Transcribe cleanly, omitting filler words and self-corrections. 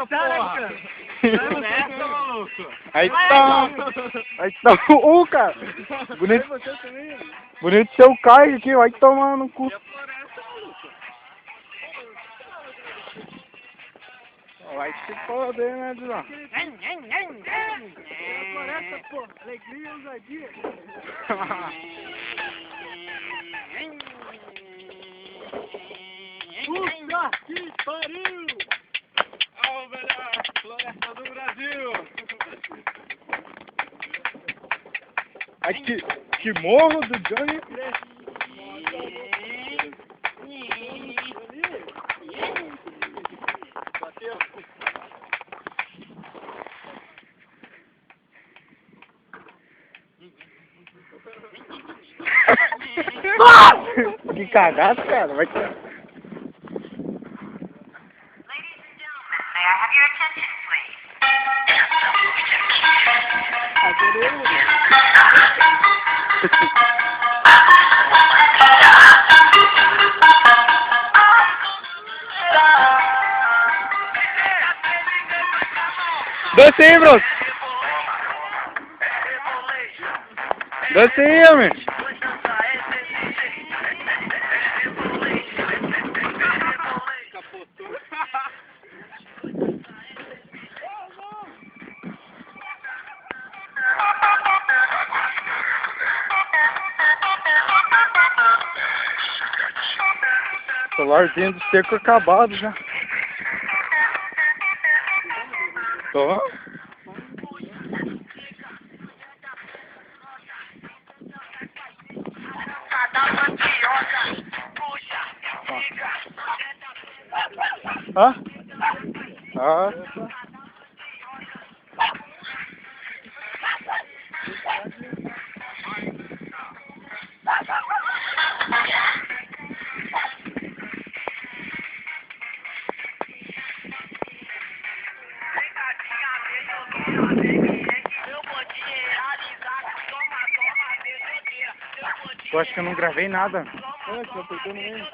porra! Floresta, maluco! Aí tá cara! Bonito, bonito seu Caio aqui, vai tomar no cu. Vai se foder, né, Dizão? Floresta, pô! Alegria e ousadia! Puta que pariu! Ó, melhor floresta do Brasil! Aqui, que morro do Johnny. Bateu! Que cagado, cara. Vai ter... May I have your attention, please? Dança aí, bro. Dança aí, homem. Celularzinho do seco acabado já. Tô. Hã? Ah. Eu acho que eu não gravei nada. Você apertou no meio.